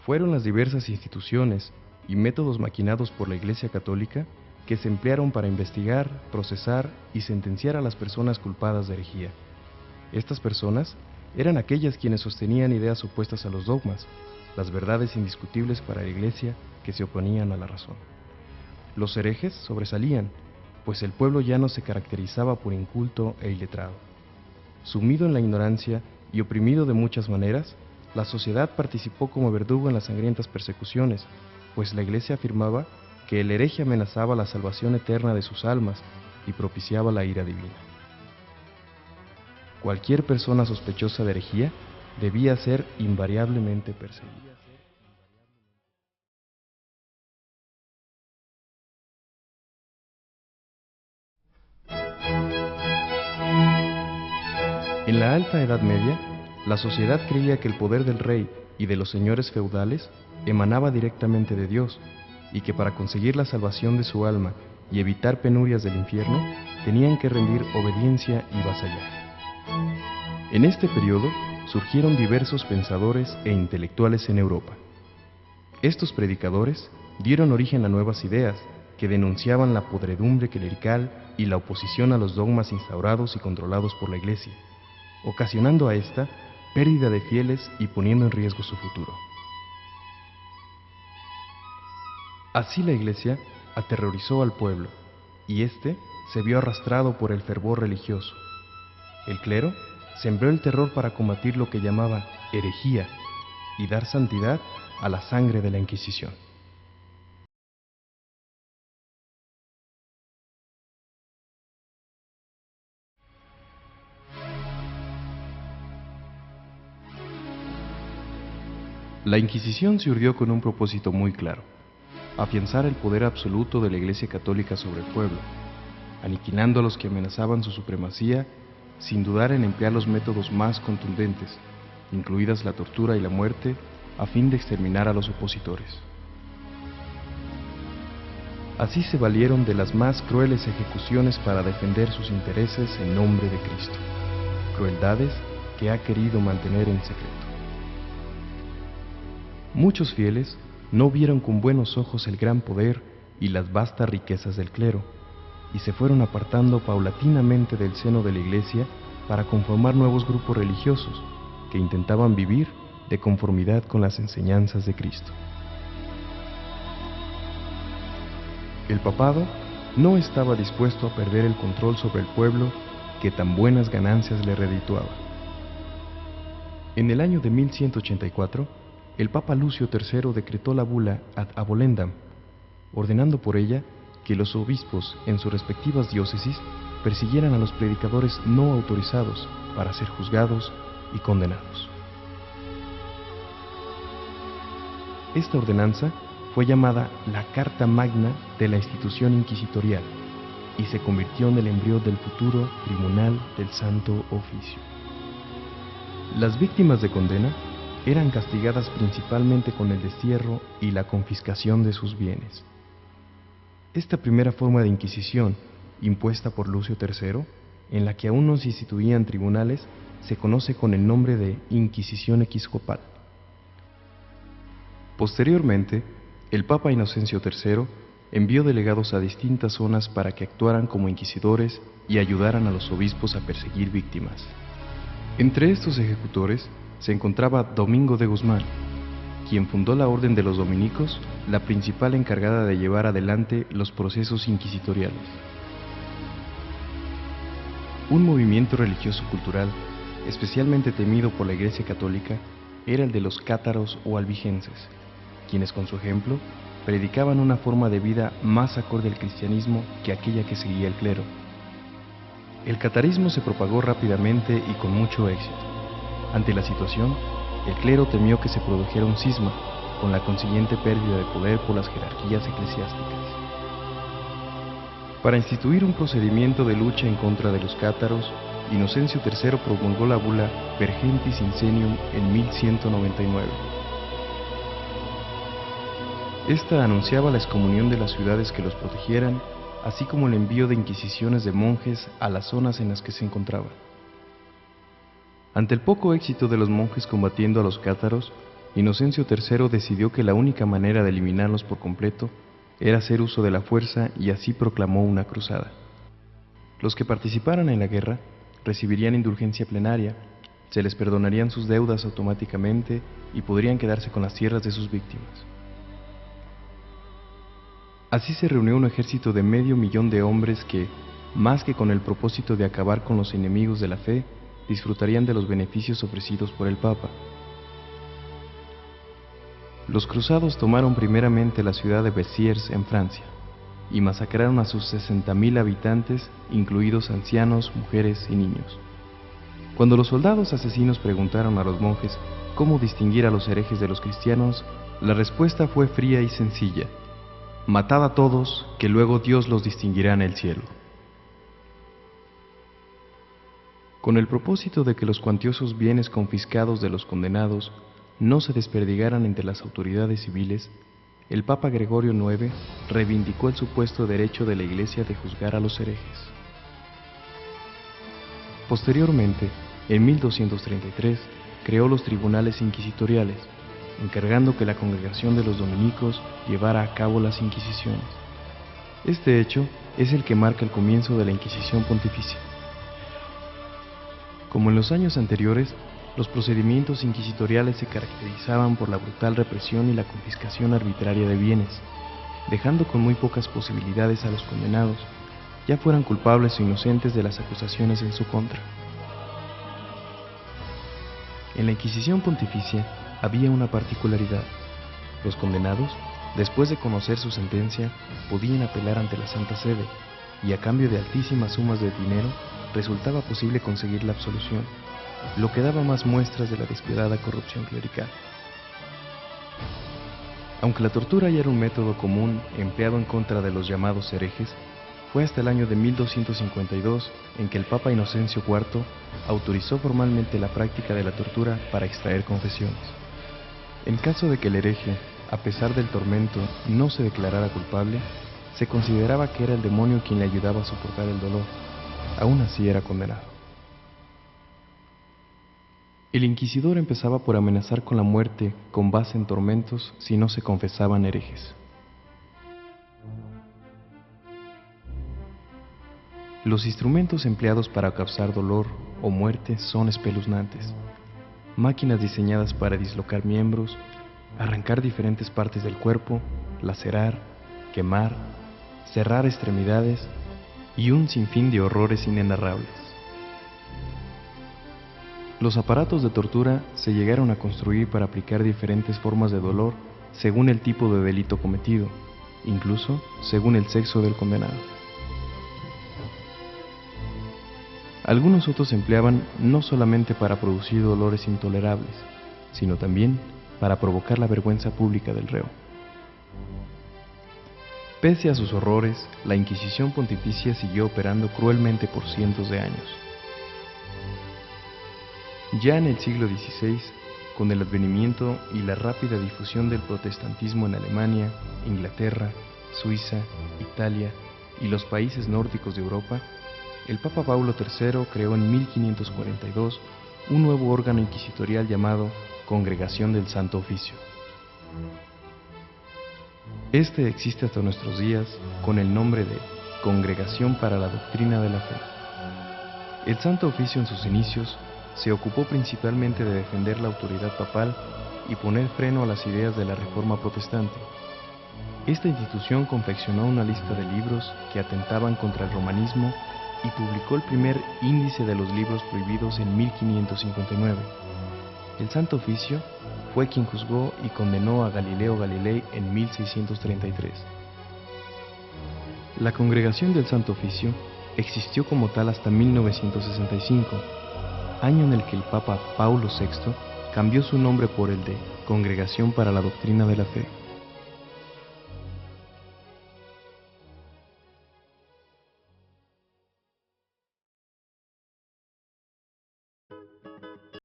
Fueron las diversas instituciones y métodos maquinados por la Iglesia Católica que se emplearon para investigar, procesar y sentenciar a las personas culpadas de herejía. Estas personas eran aquellas quienes sostenían ideas opuestas a los dogmas, las verdades indiscutibles para la Iglesia que se oponían a la razón. Los herejes sobresalían, pues el pueblo llano se caracterizaba por inculto e iletrado. Sumido en la ignorancia y oprimido de muchas maneras, la sociedad participó como verdugo en las sangrientas persecuciones, pues la Iglesia afirmaba que el hereje amenazaba la salvación eterna de sus almas y propiciaba la ira divina. Cualquier persona sospechosa de herejía debía ser invariablemente perseguida. En la Alta Edad Media, la sociedad creía que el poder del rey y de los señores feudales emanaba directamente de Dios, y que para conseguir la salvación de su alma y evitar penurias del infierno, tenían que rendir obediencia y vasallaje. En este periodo surgieron diversos pensadores e intelectuales en Europa. Estos predicadores dieron origen a nuevas ideas que denunciaban la podredumbre clerical y la oposición a los dogmas instaurados y controlados por la Iglesia, ocasionando a esta pérdida de fieles y poniendo en riesgo su futuro. Así la Iglesia aterrorizó al pueblo, y éste se vio arrastrado por el fervor religioso. El clero sembró el terror para combatir lo que llamaba herejía y dar santidad a la sangre de la Inquisición. La Inquisición se urdió con un propósito muy claro: afianzar el poder absoluto de la Iglesia Católica sobre el pueblo, aniquilando a los que amenazaban su supremacía, sin dudar en emplear los métodos más contundentes, incluidas la tortura y la muerte, a fin de exterminar a los opositores. Así se valieron de las más crueles ejecuciones para defender sus intereses en nombre de Cristo, crueldades que ha querido mantener en secreto. Muchos fieles no vieron con buenos ojos el gran poder y las vastas riquezas del clero, y se fueron apartando paulatinamente del seno de la Iglesia para conformar nuevos grupos religiosos que intentaban vivir de conformidad con las enseñanzas de Cristo. El papado no estaba dispuesto a perder el control sobre el pueblo que tan buenas ganancias le redituaba. En el año de 1184, el Papa Lucio III decretó la bula Ad Abolendam, ordenando por ella que los obispos en sus respectivas diócesis persiguieran a los predicadores no autorizados para ser juzgados y condenados. Esta ordenanza fue llamada la Carta Magna de la institución inquisitorial y se convirtió en el embrión del futuro Tribunal del Santo Oficio. Las víctimas de condena eran castigadas principalmente con el destierro y la confiscación de sus bienes. Esta primera forma de inquisición, impuesta por Lucio III, en la que aún no se instituían tribunales, se conoce con el nombre de Inquisición Episcopal. Posteriormente, el Papa Inocencio III envió delegados a distintas zonas para que actuaran como inquisidores y ayudaran a los obispos a perseguir víctimas. Entre estos ejecutores se encontraba Domingo de Guzmán, quien fundó la Orden de los Dominicos, la principal encargada de llevar adelante los procesos inquisitoriales. Un movimiento religioso-cultural especialmente temido por la Iglesia Católica era el de los cátaros o albigenses, quienes con su ejemplo predicaban una forma de vida más acorde al cristianismo que aquella que seguía el clero. El catarismo se propagó rápidamente y con mucho éxito. Ante la situación, el clero temió que se produjera un cisma, con la consiguiente pérdida de poder por las jerarquías eclesiásticas. Para instituir un procedimiento de lucha en contra de los cátaros, Inocencio III promulgó la bula Per Gentis Insenium en 1199. Esta anunciaba la excomunión de las ciudades que los protegieran, así como el envío de inquisiciones de monjes a las zonas en las que se encontraban. Ante el poco éxito de los monjes combatiendo a los cátaros, Inocencio III decidió que la única manera de eliminarlos por completo era hacer uso de la fuerza y así proclamó una cruzada. Los que participaran en la guerra recibirían indulgencia plenaria, se les perdonarían sus deudas automáticamente y podrían quedarse con las tierras de sus víctimas. Así se reunió un ejército de 500.000 de hombres que, más que con el propósito de acabar con los enemigos de la fe, disfrutarían de los beneficios ofrecidos por el Papa. Los cruzados tomaron primeramente la ciudad de Béziers en Francia y masacraron a sus 60.000 habitantes, incluidos ancianos, mujeres y niños. Cuando los soldados asesinos preguntaron a los monjes cómo distinguir a los herejes de los cristianos, la respuesta fue fría y sencilla: matad a todos, que luego Dios los distinguirá en el cielo. Con el propósito de que los cuantiosos bienes confiscados de los condenados no se desperdigaran entre las autoridades civiles, el Papa Gregorio IX reivindicó el supuesto derecho de la Iglesia de juzgar a los herejes. Posteriormente, en 1233, creó los tribunales inquisitoriales, encargando que la congregación de los dominicos llevara a cabo las inquisiciones. Este hecho es el que marca el comienzo de la Inquisición Pontificia. Como en los años anteriores, los procedimientos inquisitoriales se caracterizaban por la brutal represión y la confiscación arbitraria de bienes, dejando con muy pocas posibilidades a los condenados, ya fueran culpables o inocentes de las acusaciones en su contra. En la Inquisición Pontificia había una particularidad: los condenados, después de conocer su sentencia, podían apelar ante la Santa Sede, y a cambio de altísimas sumas de dinero, resultaba posible conseguir la absolución, lo que daba más muestras de la despiadada corrupción clerical. Aunque la tortura ya era un método común empleado en contra de los llamados herejes, fue hasta el año de 1252 en que el Papa Inocencio IV autorizó formalmente la práctica de la tortura para extraer confesiones. En caso de que el hereje, a pesar del tormento, no se declarara culpable, se consideraba que era el demonio quien le ayudaba a soportar el dolor. Aún así era condenado. El inquisidor empezaba por amenazar con la muerte con base en tormentos si no se confesaban herejes. Los instrumentos empleados para causar dolor o muerte son espeluznantes: máquinas diseñadas para dislocar miembros, arrancar diferentes partes del cuerpo, lacerar, quemar, cerrar extremidades y un sinfín de horrores inenarrables. Los aparatos de tortura se llegaron a construir para aplicar diferentes formas de dolor según el tipo de delito cometido, incluso según el sexo del condenado. Algunos otros se empleaban no solamente para producir dolores intolerables, sino también para provocar la vergüenza pública del reo. Pese a sus horrores, la Inquisición Pontificia siguió operando cruelmente por cientos de años. Ya en el siglo XVI, con el advenimiento y la rápida difusión del protestantismo en Alemania, Inglaterra, Suiza, Italia y los países nórdicos de Europa, el Papa Paulo III creó en 1542 un nuevo órgano inquisitorial llamado Congregación del Santo Oficio. Este existe hasta nuestros días con el nombre de Congregación para la Doctrina de la Fe. El Santo Oficio en sus inicios se ocupó principalmente de defender la autoridad papal y poner freno a las ideas de la Reforma protestante. Esta institución confeccionó una lista de libros que atentaban contra el romanismo y publicó el primer índice de los libros prohibidos en 1559. El Santo Oficio fue quien juzgó y condenó a Galileo Galilei en 1633. La Congregación del Santo Oficio existió como tal hasta 1965, año en el que el Papa Paulo VI cambió su nombre por el de Congregación para la Doctrina de la Fe.